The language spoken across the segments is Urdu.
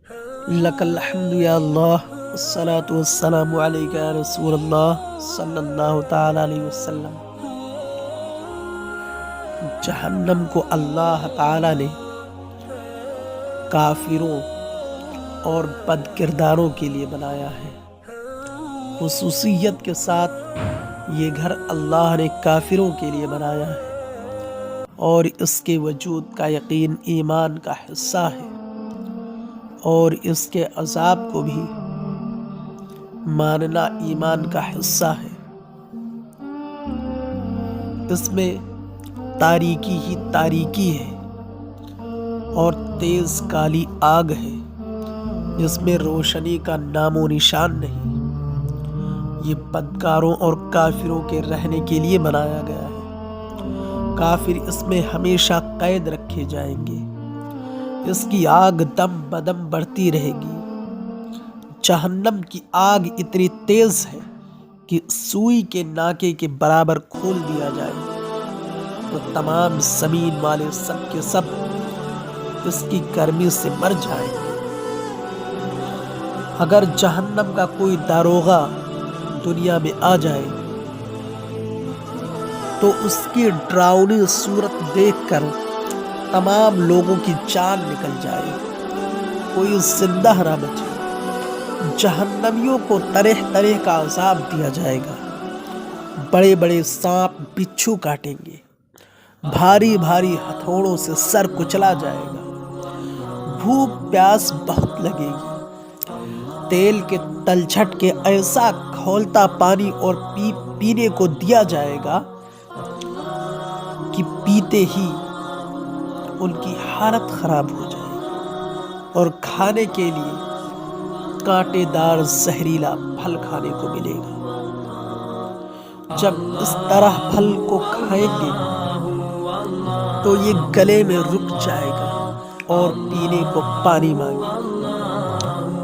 لک الحمد یا اللہ، الصلاۃ والسلام علیک یا رسول اللہ صلی اللہ تعالی علیہ وسلم۔ جہنم کو اللہ تعالی نے کافروں اور بد کرداروں کے لیے بنایا ہے۔ خصوصیت کے ساتھ یہ گھر اللہ نے کافروں کے لیے بنایا ہے، اور اس کے وجود کا یقین ایمان کا حصہ ہے، اور اس کے عذاب کو بھی ماننا ایمان کا حصہ ہے۔ اس میں تاریکی ہی تاریکی ہے اور تیز کالی آگ ہے جس میں روشنی کا نام و نشان نہیں۔ یہ بدکاروں اور کافروں کے رہنے کے لیے بنایا گیا ہے۔ کافر اس میں ہمیشہ قید رکھے جائیں گے۔ اس کی آگ دم بدم بڑھتی رہے گی۔ جہنم کی آگ اتنی تیز ہے کہ سوئی کے ناکے کے برابر کھول دیا جائے تو تمام زمین والے سب کے سب اس کی گرمی سے مر جائیں گے۔ اگر جہنم کا کوئی داروغہ دنیا میں آ جائے تو اس کی ڈراؤنی صورت دیکھ کر تمام لوگوں کی جان نکل جائے، کوئی زندہ نہ بچے۔ جہنمیوں کو طرح طرح کا عذاب دیا جائے گا۔ بڑے بڑے سانپ بچھو کاٹیں گے، بھاری بھاری ہتھوڑوں سے سر کچلا جائے گا، بھوک پیاس بہت لگے گی، تیل کے تلچھٹ کے ایسا کھولتا پانی اور پینے کو دیا جائے گا کہ پیتے ہی ان کی حالت خراب ہو جائے گی، اور کھانے کے لیے کانٹے دار زہریلا پھل کھانے کو ملے گا۔ جب اس طرح پھل کو کھائیں گے تو یہ گلے میں رک جائے گا اور پینے کو پانی مانگے گا،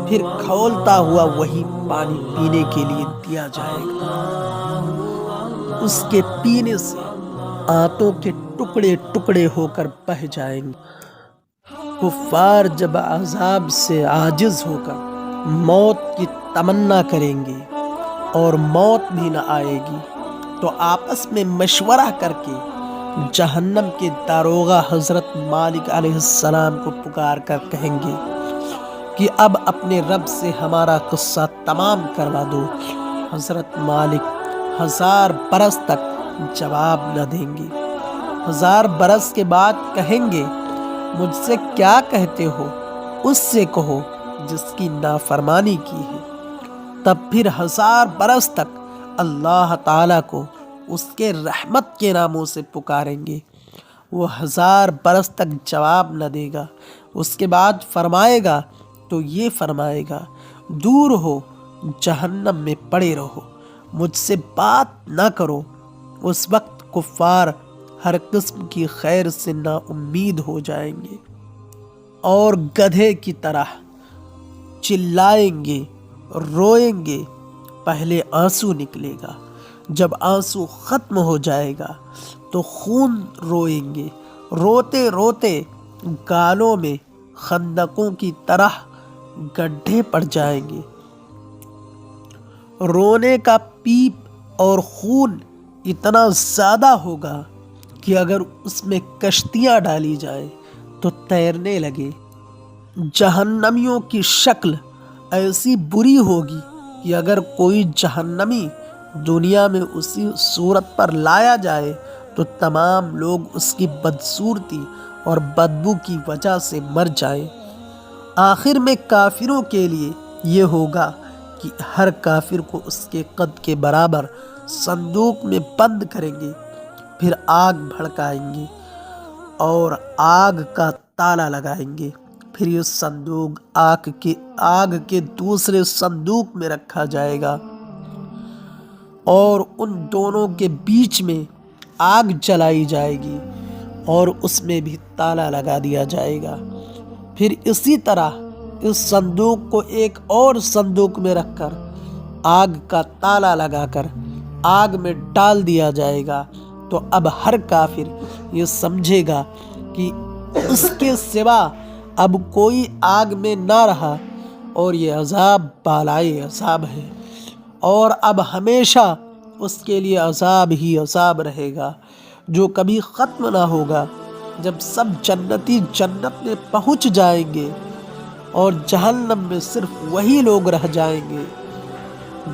پھر کھولتا ہوا وہی پانی پینے کے لیے دیا جائے گا۔ اس کے پینے سے آنتوں کے ٹکڑے ٹکڑے ہو کر بہہ جائیں گے۔ کفار جب عذاب سے عاجز ہو کر موت کی تمنا کریں گے اور موت بھی نہ آئے گی تو آپس میں مشورہ کر کے جہنم کے داروغہ حضرت مالک علیہ السلام کو پکار کر کہیں گے کہ اب اپنے رب سے ہمارا قصہ تمام کروا دو۔ حضرت مالک 1000 برس تک جواب نہ دیں گے۔ 1000 برس کے بعد کہیں گے مجھ سے کیا کہتے ہو؟ اس سے کہو جس کی نافرمانی کی ہے۔ تب پھر 1000 برس تک اللہ تعالیٰ کو اس کے رحمت کے ناموں سے پکاریں گے۔ وہ 1000 برس تک جواب نہ دے گا۔ اس کے بعد فرمائے گا تو یہ فرمائے گا دور ہو، جہنم میں پڑے رہو، مجھ سے بات نہ کرو۔ اس وقت کفار ہر قسم کی خیر سے نا امید ہو جائیں گے اور گدھے کی طرح چلائیں گے، روئیں گے۔ پہلے آنسو نکلے گا، جب آنسو ختم ہو جائے گا تو خون روئیں گے۔ روتے روتے گالوں میں خندقوں کی طرح گڈھے پڑ جائیں گے۔ رونے کا پیپ اور خون اتنا زیادہ ہوگا کہ اگر اس میں کشتیاں ڈالی جائیں تو تیرنے لگے۔ جہنمیوں کی شکل ایسی بری ہوگی کہ اگر کوئی جہنمی دنیا میں اسی صورت پر لایا جائے تو تمام لوگ اس کی بدصورتی اور بدبو کی وجہ سے مر جائیں۔ آخر میں کافروں کے لیے یہ ہوگا کہ ہر کافر کو اس کے قد کے برابر صندوق میں بند کریں گے، پھر آگ بھڑکائیں گے اور آگ کا تالا لگائیں گے۔ پھر یہ صندوق آگ کے دوسرے صندوق میں رکھا جائے گا اور ان دونوں کے بیچ میں آگ جلائی جائے گی اور اس میں بھی تالا لگا دیا جائے گا۔ پھر اسی طرح اس صندوق کو ایک اور صندوق میں رکھ کر آگ کا تالا لگا کر آگ میں ڈال دیا جائے گا۔ تو اب ہر کافر یہ سمجھے گا کہ اس کے سوا اب کوئی آگ میں نہ رہا اور یہ عذاب بالائے عذاب ہے، اور اب ہمیشہ اس کے لیے عذاب ہی عذاب رہے گا جو کبھی ختم نہ ہوگا۔ جب سب جنتی جنت میں پہنچ جائیں گے اور جہنم میں صرف وہی لوگ رہ جائیں گے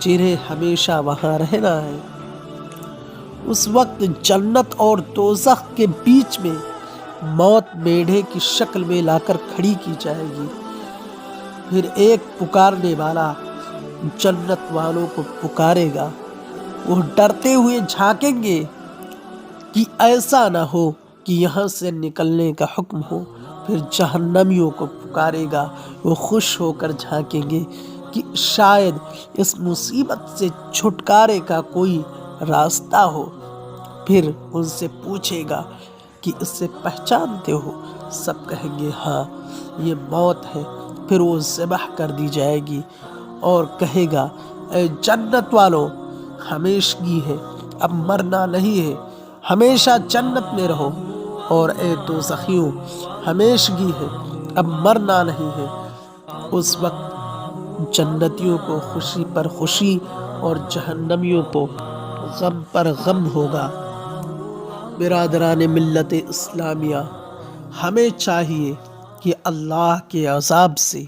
جنہیں ہمیشہ وہاں رہنا ہے۔ اس وقت جنت اور دوزخ کے بیچ میں موت میڑھے کی شکل میں لا کر کھڑی کی جائے گی۔ پھر ایک پکارنے والا جنت والوں کو پکارے گا، وہ ڈرتے ہوئے جھانکیں گے کہ ایسا نہ ہو کہ یہاں سے نکلنے کا حکم ہو۔ پھر جہنمیوں کو پکارے گا، وہ خوش ہو کر جھانکیں گے کہ شاید اس مصیبت سے چھٹکارے کا کوئی راستہ ہو۔ پھر ان سے پوچھے گا کہ اسے پہچانتے ہو؟ سب کہیں گے ہاں، یہ موت ہے۔ پھر وہ ذبح کر دی جائے گی اور کہے گا، اے جنت والوں، ہمیشگی ہے، اب مرنا نہیں ہے، ہمیشہ جنت میں رہو، اور اے دوزخیوں، ہمیشگی ہے، اب مرنا نہیں ہے۔ اس وقت جنتیوں کو خوشی پر خوشی اور جہنمیوں کو غم پر غم ہوگا۔ برادران ملت اسلامیہ، ہمیں چاہیے کہ اللہ کے عذاب سے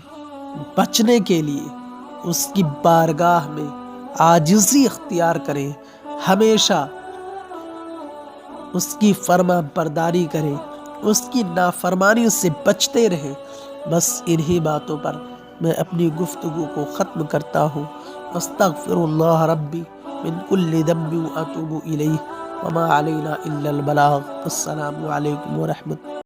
بچنے کے لیے اس کی بارگاہ میں عاجزی اختیار کریں، ہمیشہ اس کی فرما برداری کریں، اس کی نافرمانی سے بچتے رہیں۔ بس انہی باتوں پر میں اپنی گفتگو کو ختم کرتا ہوں۔ استغفر اللہ ربی من کل ذنب واتوب الیہ وما علینا الا البلاغ۔ السلام علیکم ورحمۃ اللہ۔